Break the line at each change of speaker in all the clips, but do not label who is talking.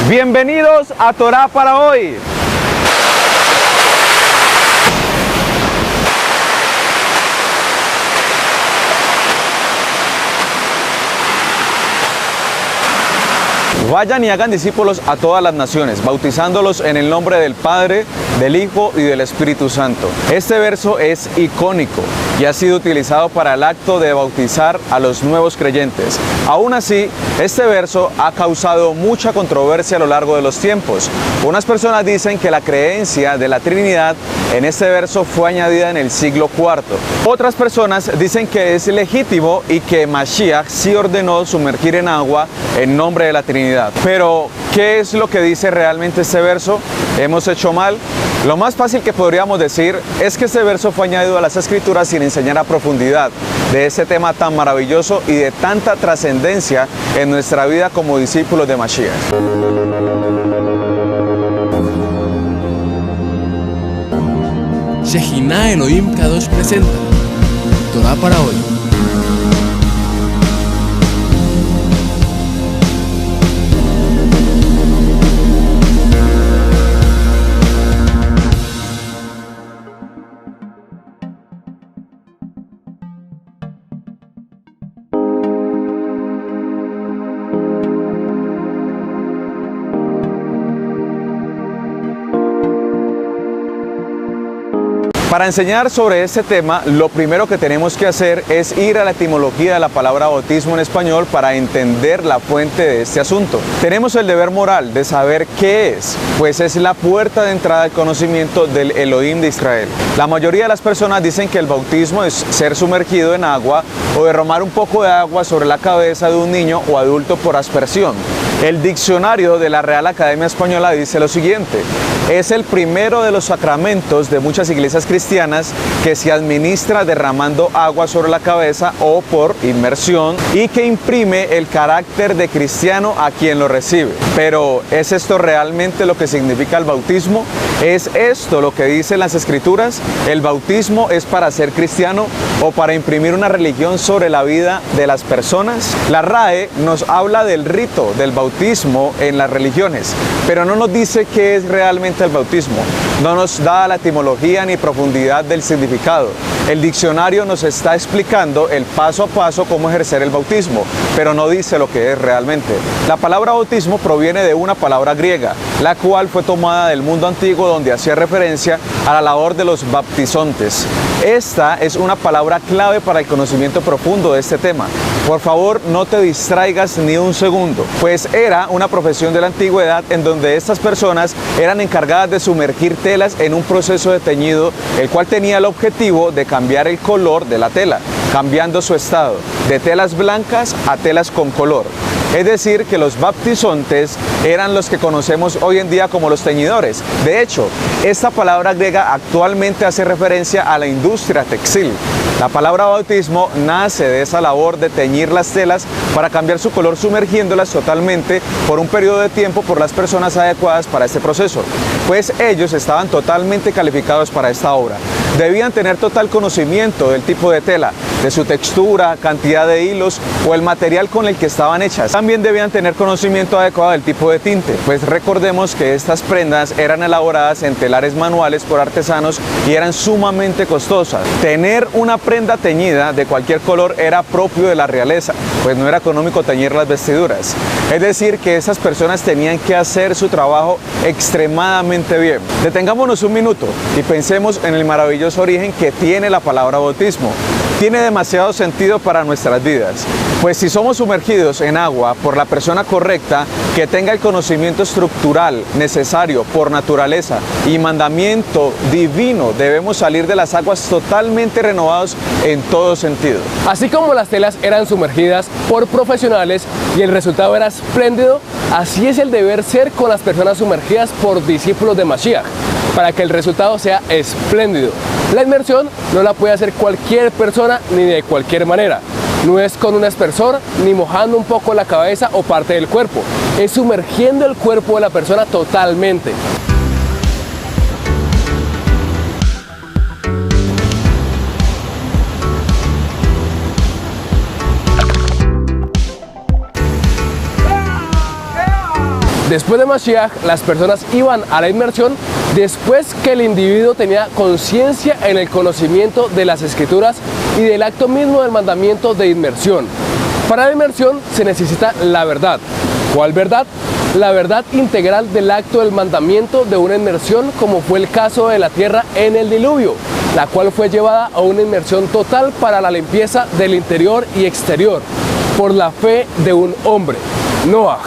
Bienvenidos a Torá para hoy. Vayan y hagan discípulos a todas las naciones, bautizándolos en el nombre del Padre, del Hijo y del Espíritu Santo. Este verso es icónico y ha sido utilizado para el acto de bautizar a los nuevos creyentes. Aún así, este verso ha causado mucha controversia a lo largo de los tiempos. Unas personas dicen que la creencia de la Trinidad en este verso fue añadida en el siglo IV. Otras personas dicen que es legítimo y que Mashiach sí ordenó sumergir en agua en nombre de la Trinidad. Pero, ¿qué es lo que dice realmente este verso? ¿Hemos hecho mal? Lo más fácil que podríamos decir es que este verso fue añadido a las Escrituras sin enseñar a profundidad de este tema tan maravilloso y de tanta trascendencia en nuestra vida como discípulos de Mashiach.
Shejina Elohim Kadosh presenta Torá para hoy.
Para enseñar sobre este tema, lo primero que tenemos que hacer es ir a la etimología de la palabra bautismo en español para entender la fuente de este asunto. Tenemos el deber moral de saber qué es, pues es la puerta de entrada al conocimiento del Elohim de Israel. La mayoría de las personas dicen que el bautismo es ser sumergido en agua o derramar un poco de agua sobre la cabeza de un niño o adulto por aspersión. El diccionario de la Real Academia Española dice lo siguiente: es el primero de los sacramentos de muchas iglesias cristianas que se administra derramando agua sobre la cabeza o por inmersión y que imprime el carácter de cristiano a quien lo recibe. Pero, ¿es esto realmente lo que significa el bautismo? ¿Es esto lo que dicen las Escrituras? ¿El bautismo es para ser cristiano o para imprimir una religión sobre la vida de las personas? La RAE nos habla del rito del bautismo en las religiones, pero no nos dice qué es realmente el bautismo. No nos da la etimología ni profundidad del significado. El diccionario nos está explicando el paso a paso cómo ejercer el bautismo, pero no dice lo que es realmente. La palabra bautismo proviene de una palabra griega, la cual fue tomada del mundo antiguo donde hacía referencia a la labor de los baptizontes. Esta es una palabra clave para el conocimiento profundo de este tema. Por favor, no te distraigas ni un segundo, pues era una profesión de la antigüedad en donde estas personas eran encargadas de sumergir telas en un proceso de teñido, el cual tenía el objetivo de cambiar el color de la tela, cambiando su estado de telas blancas a telas con color. Es decir, que los baptizontes eran los que conocemos hoy en día como los teñidores. De hecho, esta palabra griega actualmente hace referencia a la industria textil. La palabra bautismo nace de esa labor de teñir las telas para cambiar su color sumergiéndolas totalmente por un periodo de tiempo por las personas adecuadas para este proceso, pues ellos estaban totalmente calificados para esta obra. Debían tener total conocimiento del tipo de tela, de su textura, cantidad de hilos o el material con el que estaban hechas. También debían tener conocimiento adecuado del tipo de tinte, pues recordemos que estas prendas eran elaboradas en telares manuales por artesanos y eran sumamente costosas. Tener una prenda teñida de cualquier color era propio de la realeza, pues no era económico teñir las vestiduras. Es decir, que esas personas tenían que hacer su trabajo extremadamente bien. Detengámonos un minuto y pensemos en el maravilloso origen que tiene la palabra bautismo. Tiene demasiado sentido para nuestras vidas, pues si somos sumergidos en agua por la persona correcta, que tenga el conocimiento estructural necesario por naturaleza y mandamiento divino, debemos salir de las aguas totalmente renovados en todo sentido.
Así como las telas eran sumergidas por profesionales y el resultado era espléndido, así es el deber ser con las personas sumergidas por discípulos de Mashiach, para que el resultado sea espléndido. La inmersión no la puede hacer cualquier persona ni de cualquier manera. No es con un aspersor ni mojando un poco la cabeza o parte del cuerpo. Es sumergiendo el cuerpo de la persona totalmente. Después de Mashiach, las personas iban a la inmersión después que el individuo tenía conciencia en el conocimiento de las escrituras y del acto mismo del mandamiento de inmersión. Para la inmersión se necesita la verdad. ¿Cuál verdad? La verdad integral del acto del mandamiento de una inmersión, como fue el caso de la tierra en el diluvio, la cual fue llevada a una inmersión total para la limpieza del interior y exterior, por la fe de un hombre, Noaj.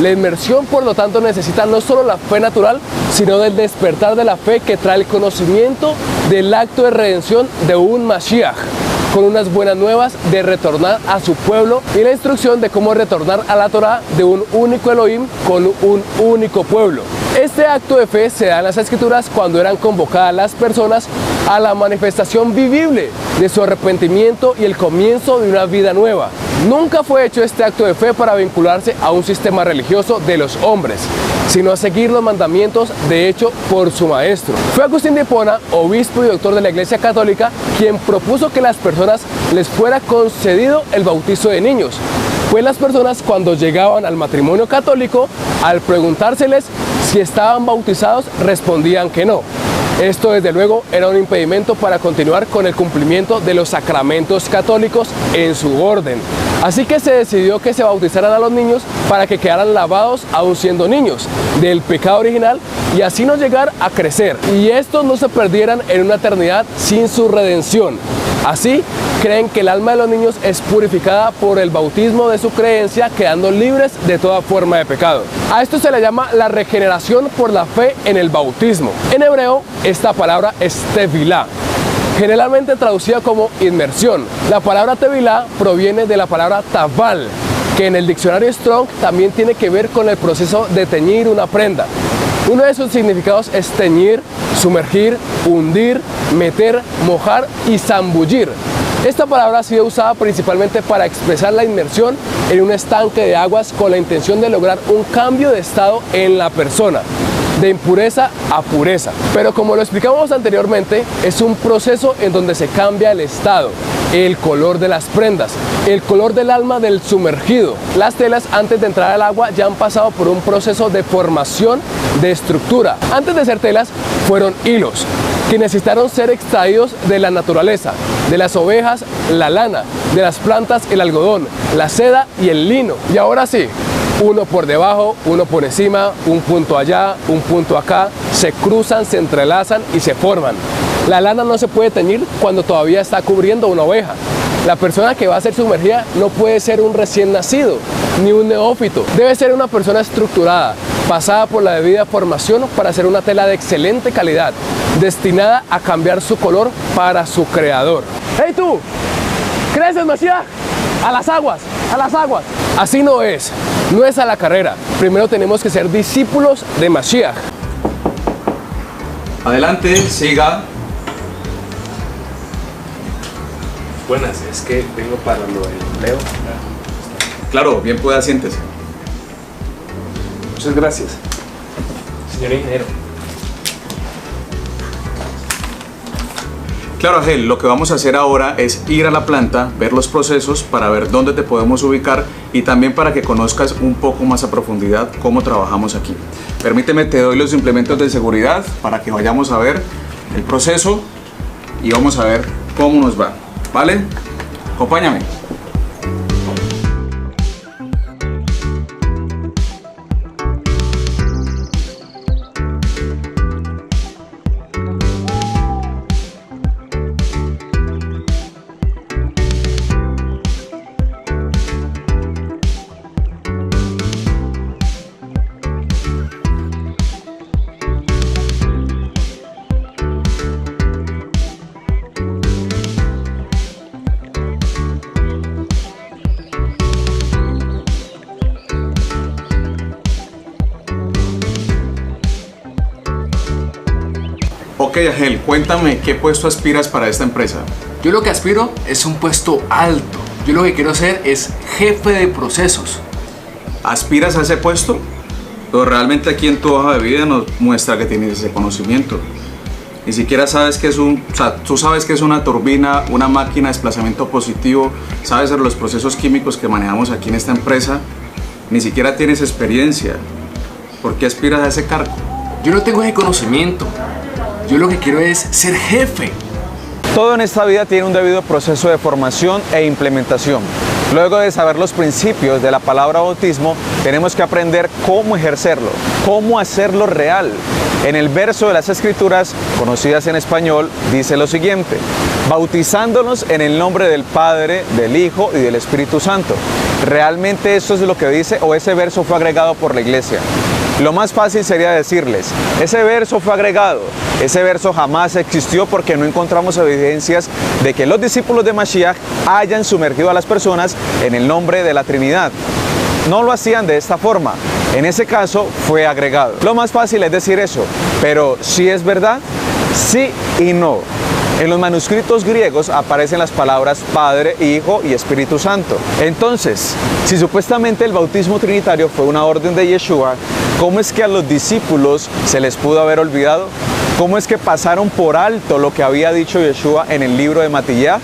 La inmersión, por lo tanto, necesita no solo la fe natural, sino del despertar de la fe que trae el conocimiento del acto de redención de un Mashiach, con unas buenas nuevas de retornar a su pueblo y la instrucción de cómo retornar a la Torá de un único Elohim con un único pueblo. Este acto de fe se da en las escrituras cuando eran convocadas las personas a la manifestación vivible de su arrepentimiento y el comienzo de una vida nueva. Nunca fue hecho este acto de fe para vincularse a un sistema religioso de los hombres, sino a seguir los mandamientos de hecho por su maestro. Fue Agustín de Hipona, obispo y doctor de la Iglesia Católica, quien propuso que las personas les fuera concedido el bautizo de niños. Pues las personas, cuando llegaban al matrimonio católico, al preguntárseles si estaban bautizados, respondían que no. Esto, desde luego, era un impedimento para continuar con el cumplimiento de los sacramentos católicos en su orden. Así que se decidió que se bautizaran a los niños para que quedaran lavados aún siendo niños del pecado original y así no llegar a crecer y estos no se perdieran en una eternidad sin su redención. Así, creen que el alma de los niños es purificada por el bautismo de su creencia, quedando libres de toda forma de pecado. A esto se le llama la regeneración por la fe en el bautismo. En hebreo, esta palabra es tevilá, generalmente traducida como inmersión. La palabra tevilá proviene de la palabra taval, que en el diccionario Strong también tiene que ver con el proceso de teñir una prenda. Uno de sus significados es teñir, sumergir, hundir, meter, mojar y zambullir. Esta palabra ha sido usada principalmente para expresar la inmersión en un estanque de aguas con la intención de lograr un cambio de estado en la persona, de impureza a pureza. Pero como lo explicamos anteriormente, es un proceso en donde se cambia el estado, el color de las prendas, el color del alma del sumergido. Las telas, antes de entrar al agua, ya han pasado por un proceso de formación de estructura. Antes de ser telas, fueron hilos que necesitaron ser extraídos de la naturaleza, de las ovejas, la lana, de las plantas, el algodón, la seda y el lino. Y ahora sí, uno por debajo, uno por encima, un punto allá, un punto acá, se cruzan, se entrelazan y se forman. La lana no se puede teñir cuando todavía está cubriendo una oveja. La persona que va a ser sumergida no puede ser un recién nacido, ni un neófito. Debe ser una persona estructurada, pasada por la debida formación para hacer una tela de excelente calidad, destinada a cambiar su color para su creador. ¡Hey tú! ¿Creces, Mashiach? ¡A las aguas! ¡A las aguas! Así no es a la carrera. Primero tenemos que ser discípulos de Mashiach.
Adelante, siga.
Buenas, es que vengo para lo del empleo.
Claro, bien pueda, siéntese.
Muchas gracias, señor ingeniero.
Claro, Ángel, lo que vamos a hacer ahora es ir a la planta, ver los procesos para ver dónde te podemos ubicar y también para que conozcas un poco más a profundidad cómo trabajamos aquí. Permíteme, te doy los implementos de seguridad para que vayamos a ver el proceso y vamos a ver cómo nos va. ¿Vale? Acompáñame. Ok, Ángel, cuéntame qué puesto aspiras para esta empresa.
Yo lo que aspiro es un puesto alto. Yo lo que quiero ser es jefe de procesos.
¿Aspiras a ese puesto? Pero realmente aquí en tu hoja de vida nos muestra que tienes ese conocimiento. Ni siquiera sabes qué es tú sabes qué es una turbina, una máquina de desplazamiento positivo, sabes de los procesos químicos que manejamos aquí en esta empresa. Ni siquiera tienes experiencia. ¿Por qué aspiras a ese cargo?
Yo no tengo ese conocimiento. Yo lo que quiero es ser jefe.
Todo en esta vida tiene un debido proceso de formación e implementación. Luego de saber los principios de la palabra bautismo, tenemos que aprender cómo ejercerlo, cómo hacerlo real. En el verso de las Escrituras, conocidas en español, dice lo siguiente: bautizándonos en el nombre del Padre, del Hijo y del Espíritu Santo. ¿Realmente esto es lo que dice o ese verso fue agregado por la iglesia? Lo más fácil sería decirles, ese verso fue agregado, ese verso jamás existió porque no encontramos evidencias de que los discípulos de Mashiach hayan sumergido a las personas en el nombre de la Trinidad. No lo hacían de esta forma, en ese caso fue agregado. Lo más fácil es decir eso, pero ¿sí es verdad? Sí y no. En los manuscritos griegos aparecen las palabras Padre, Hijo y Espíritu Santo. Entonces, si supuestamente el bautismo trinitario fue una orden de Yeshua, ¿cómo es que a los discípulos se les pudo haber olvidado? ¿Cómo es que pasaron por alto lo que había dicho Yeshua en el libro de Matillá?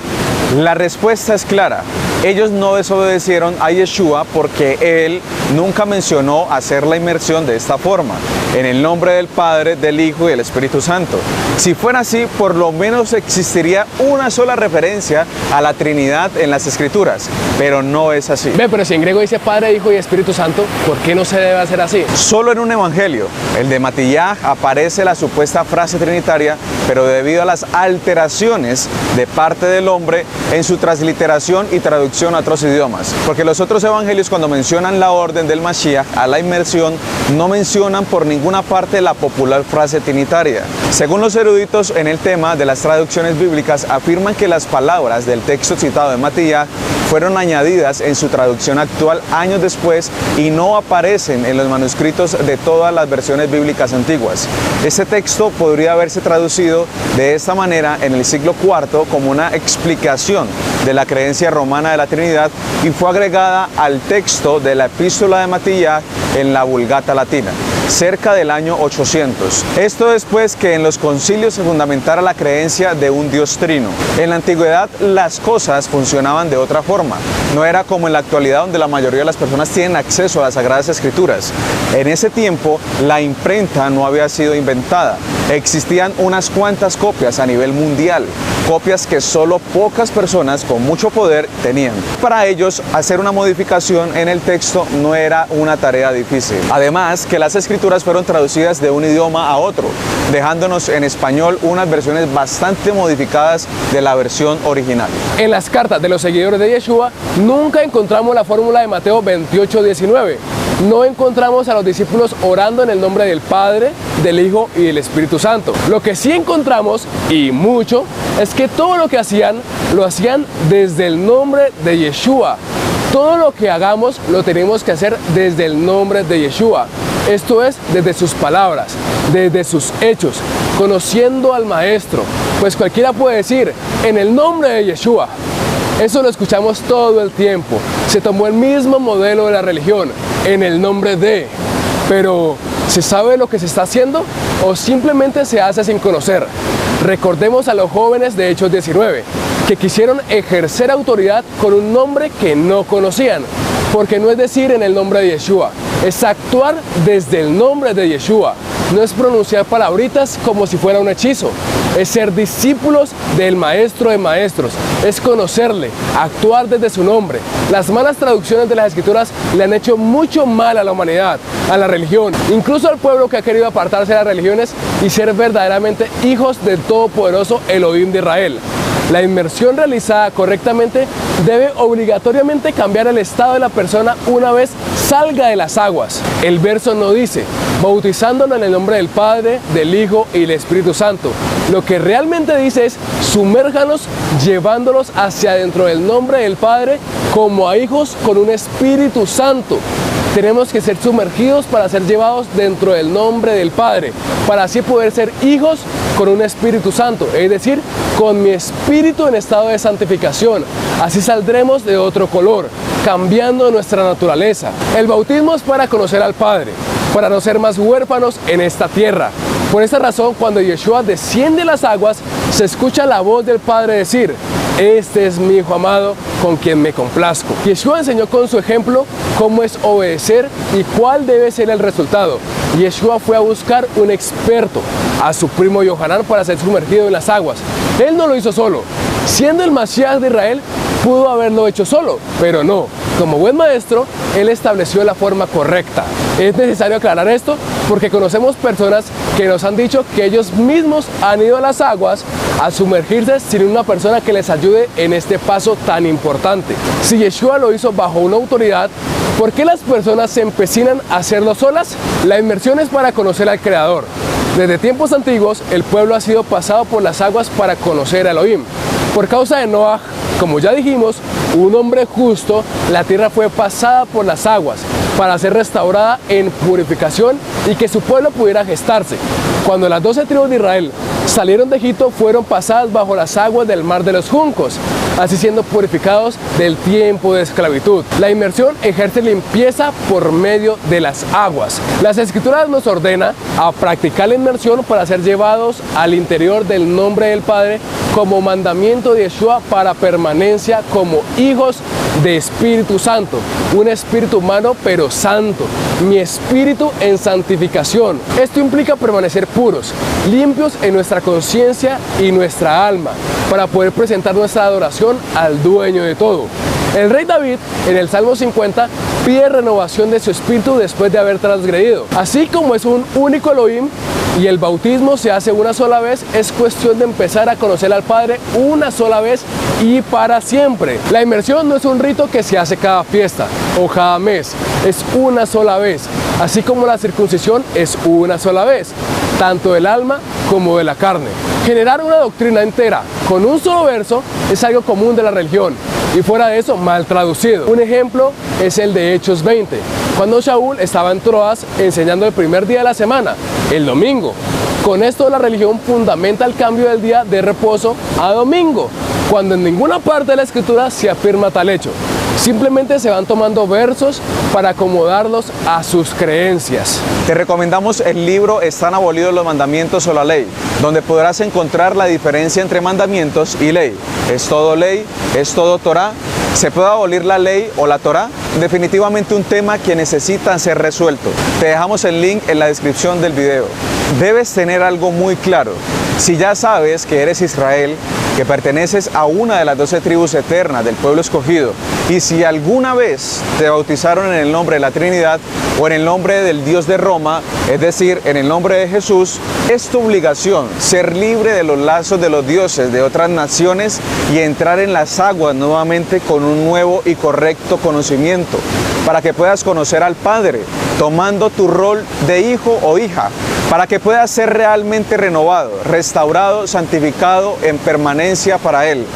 La respuesta es clara. Ellos no desobedecieron a Yeshua porque Él nunca mencionó hacer la inmersión de esta forma, en el nombre del Padre, del Hijo y del Espíritu Santo. Si fuera así, por lo menos existiría una sola referencia a la Trinidad en las Escrituras, pero no es así.
Pero si en griego dice Padre, Hijo y Espíritu Santo, ¿por qué no se debe hacer así?
Solo en un evangelio, el de Matillá, aparece la supuesta frase trinitaria, pero debido a las alteraciones de parte del hombre en su transliteración y traducción a otros idiomas. Porque los otros evangelios, cuando mencionan la orden del Mashiach a la inmersión, no mencionan por ninguna parte la popular frase trinitaria. Según los eruditos en el tema de las traducciones bíblicas, afirman que las palabras del texto citado de Matillá fueron añadidas en su traducción actual años después y no aparecen en los manuscritos de todas las versiones bíblicas antiguas. Este texto podría haberse traducido de esta manera en el siglo IV como una explicación de la creencia romana de la Trinidad y fue agregada al texto de la epístola de Matillá en la Vulgata latina, cerca del año 800. Esto después que en los concilios se fundamentara la creencia de un Dios trino. En la antigüedad las cosas funcionaban de otra forma. No era como en la actualidad donde la mayoría de las personas tienen acceso a las Sagradas Escrituras. En ese tiempo la imprenta no había sido inventada. Existían unas cuantas copias a nivel mundial, copias que solo pocas personas con mucho poder tenían. Para ellos, hacer una modificación en el texto no era una tarea difícil. Además, que las escrituras fueron traducidas de un idioma a otro, dejándonos en español unas versiones bastante modificadas de la versión original.
En las cartas de los seguidores de Yeshua nunca encontramos la fórmula de Mateo 28:19. No encontramos a los discípulos orando en el nombre del Padre, del Hijo y del Espíritu Santo. Lo que sí encontramos, y mucho, es que todo lo que hacían, lo hacían desde el nombre de Yeshua. Todo lo que hagamos lo tenemos que hacer desde el nombre de Yeshua. Esto es, desde sus palabras, desde sus hechos, conociendo al Maestro. Pues cualquiera puede decir, en el nombre de Yeshua. Eso lo escuchamos todo el tiempo. Se tomó el mismo modelo de la religión, en el nombre de. Pero, ¿se sabe lo que se está haciendo o simplemente se hace sin conocer? Recordemos a los jóvenes de Hechos 19, que quisieron ejercer autoridad con un nombre que no conocían, porque no es decir en el nombre de Yeshua, es actuar desde el nombre de Yeshua. No es pronunciar palabritas como si fuera un hechizo, es ser discípulos del Maestro de Maestros, es conocerle, actuar desde su nombre. Las malas traducciones de las Escrituras le han hecho mucho mal a la humanidad, a la religión, incluso al pueblo que ha querido apartarse de las religiones y ser verdaderamente hijos del todopoderoso Elohim de Israel. La inmersión realizada correctamente debe obligatoriamente cambiar el estado de la persona una vez salga de las aguas. El verso no dice, bautizándolo en el nombre del Padre, del Hijo y del Espíritu Santo. Lo que realmente dice es, sumérjanos llevándolos hacia dentro del nombre del Padre como a hijos con un Espíritu Santo. Tenemos que ser sumergidos para ser llevados dentro del nombre del Padre, para así poder ser hijos con un Espíritu Santo, es decir, con mi espíritu en estado de santificación. Así saldremos de otro color, cambiando nuestra naturaleza. El bautismo es para conocer al Padre, para no ser más huérfanos en esta tierra. Por esta razón, cuando Yeshua desciende las aguas, se escucha la voz del Padre decir, este es mi hijo amado con quien me complazco. Yeshua enseñó con su ejemplo cómo es obedecer y cuál debe ser el resultado. Yeshua fue a buscar un experto, a su primo Yohanan, para ser sumergido en las aguas. Él no lo hizo solo. Siendo el Mashiach de Israel, pudo haberlo hecho solo, pero no. Como buen maestro, él estableció la forma correcta. Es necesario aclarar esto porque conocemos personas que nos han dicho que ellos mismos han ido a las aguas a sumergirse sin una persona que les ayude en este paso tan importante. Si Yeshua lo hizo bajo una autoridad, ¿por qué las personas se empecinan a hacerlo solas? La inmersión es para conocer al Creador. Desde tiempos antiguos, el pueblo ha sido pasado por las aguas para conocer a Elohim. Por causa de Noah, como ya dijimos, un hombre justo, la tierra fue pasada por las aguas para ser restaurada en purificación y que su pueblo pudiera gestarse. Cuando las 12 tribus de Israel salieron de Egipto, fueron pasadas bajo las aguas del mar de los juncos, así siendo purificados del tiempo de esclavitud. La inmersión ejerce limpieza por medio de las aguas. Las Escrituras nos ordena a practicar la inmersión para ser llevados al interior del nombre del Padre como mandamiento de Yeshua para permanencia como hijos de Espíritu Santo, un espíritu humano pero santo, mi espíritu en santificación. Esto implica permanecer puros, limpios en nuestra conciencia y nuestra alma, para poder presentar nuestra adoración al dueño de todo. El rey David, en el Salmo 50, pide renovación de su espíritu después de haber transgredido. Así como es un único Elohim y el bautismo se hace una sola vez, es cuestión de empezar a conocer al Padre una sola vez y para siempre. La inmersión no es un rito que se hace cada fiesta o cada mes, es una sola vez. Así como la circuncisión es una sola vez, tanto del alma como de la carne. Generar una doctrina entera con un solo verso es algo común de la religión y fuera de eso mal traducido. Un ejemplo es el de Hechos 20, cuando Shaul estaba en Troas enseñando el primer día de la semana, el domingo. Con esto la religión fundamenta el cambio del día de reposo a domingo, cuando en ninguna parte de la escritura se afirma tal hecho. Simplemente se van tomando versos para acomodarlos a sus creencias.
Te recomendamos el libro Están abolidos los mandamientos o la ley, donde podrás encontrar la diferencia entre mandamientos y ley. ¿Es todo ley? ¿Es todo Torah? ¿Se puede abolir la ley o la Torah? Definitivamente un tema que necesita ser resuelto. Te dejamos el link en la descripción del video. Debes tener algo muy claro. Si ya sabes que eres Israel, que perteneces a una de las 12 tribus eternas del pueblo escogido, y si alguna vez te bautizaron en el nombre de la Trinidad o en el nombre del Dios de Roma, es decir, en el nombre de Jesús, es tu obligación ser libre de los lazos de los dioses de otras naciones y entrar en las aguas nuevamente con un nuevo y correcto conocimiento, para que puedas conocer al Padre, tomando tu rol de hijo o hija, para que puedas ser realmente renovado, restaurado, santificado en permanencia para Él.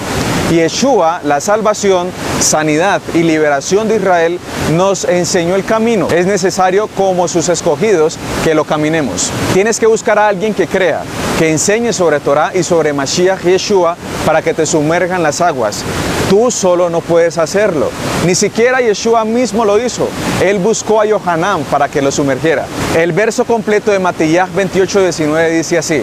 Y Yeshua, la salvación, sanidad y liberación de Israel, nos enseñó el camino. Es necesario, como sus escogidos, que lo caminemos. Tienes que buscar a alguien que crea, que enseñe sobre Torah y sobre Mashiach Yeshua para que te sumerjan las aguas. Tú solo no puedes hacerlo. Ni siquiera Yeshua mismo lo hizo. Él buscó a Yohanan para que lo sumergiera. El verso completo de Matías 28:19 dice así: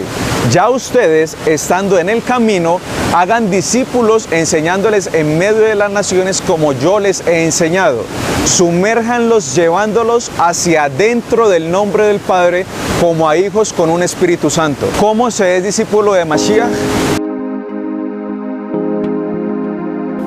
ya ustedes, estando en el camino, hagan discípulos enseñándoles en medio de las naciones como yo les he enseñado. Sumérjanlos llevándolos hacia adentro del nombre del Padre como a hijos con un Espíritu Santo. ¿Cómo se es discípulo de Mashiach?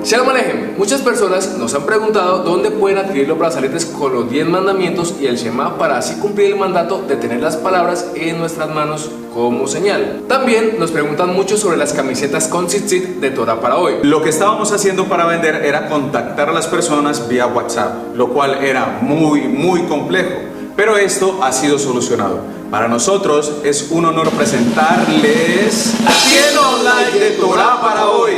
Shalom Alejem. Muchas personas nos han preguntado dónde pueden adquirir los brazaletes con los 10 mandamientos y el Shema para así cumplir el mandato de tener las palabras en nuestras manos como señal. También nos preguntan mucho sobre las camisetas con tzitzit de Torah para hoy.
Lo que estábamos haciendo para vender era contactar a las personas vía WhatsApp, lo cual era muy complejo, pero esto ha sido solucionado. Para nosotros es un honor presentarles Tienda Online de Torah para hoy,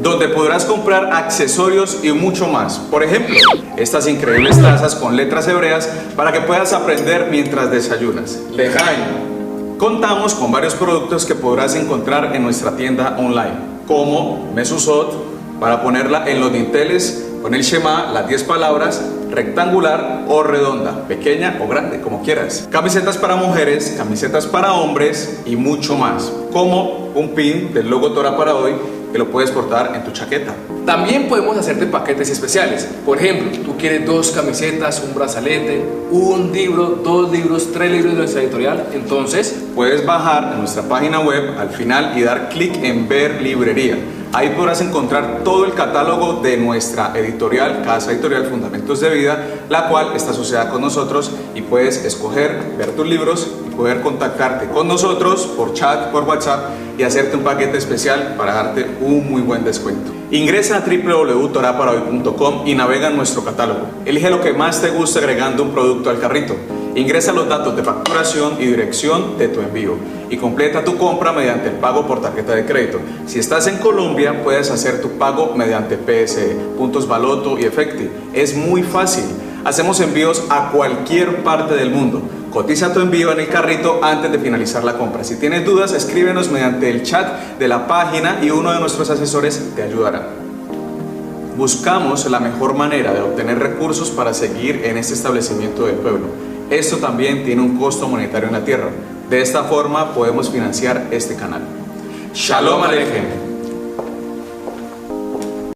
donde podrás comprar accesorios y mucho más. Por ejemplo, estas increíbles tazas con letras hebreas para que puedas aprender mientras desayunas. Lejaim. Contamos con varios productos que podrás encontrar en nuestra tienda online, como Mezuzot, para ponerla en los dinteles con el Shema, las 10 palabras, rectangular o redonda, pequeña o grande, como quieras. Camisetas para mujeres, camisetas para hombres y mucho más, como un pin del logo Torah para hoy, que lo puedes portar en tu chaqueta.
También podemos hacerte paquetes especiales. Por ejemplo, tú quieres 2 camisetas, un brazalete, un libro, 2 libros, 3 libros de nuestra editorial. Entonces,
puedes bajar a nuestra página web al final y dar clic en ver librería. Ahí podrás encontrar todo el catálogo de nuestra editorial, Casa Editorial Fundamentos de Vida, la cual está asociada con nosotros, y puedes escoger, ver tus libros y poder contactarte con nosotros por chat, por WhatsApp, y hacerte un paquete especial para darte un muy buen descuento. Ingresa a www.toraparahoy.com y navega en nuestro catálogo. Elige lo que más te guste agregando un producto al carrito. Ingresa los datos de facturación y dirección de tu envío y completa tu compra mediante el pago por tarjeta de crédito. Si estás en Colombia, puedes hacer tu pago mediante PSE, Puntos Baloto y Efecti. Es muy fácil. Hacemos envíos a cualquier parte del mundo. Cotiza tu envío en el carrito antes de finalizar la compra. Si tienes dudas, escríbenos mediante el chat de la página y uno de nuestros asesores te ayudará. Buscamos la mejor manera de obtener recursos para seguir en este establecimiento del pueblo. Esto también tiene un costo monetario en la tierra. De esta forma podemos financiar este canal. Shalom Aleichem.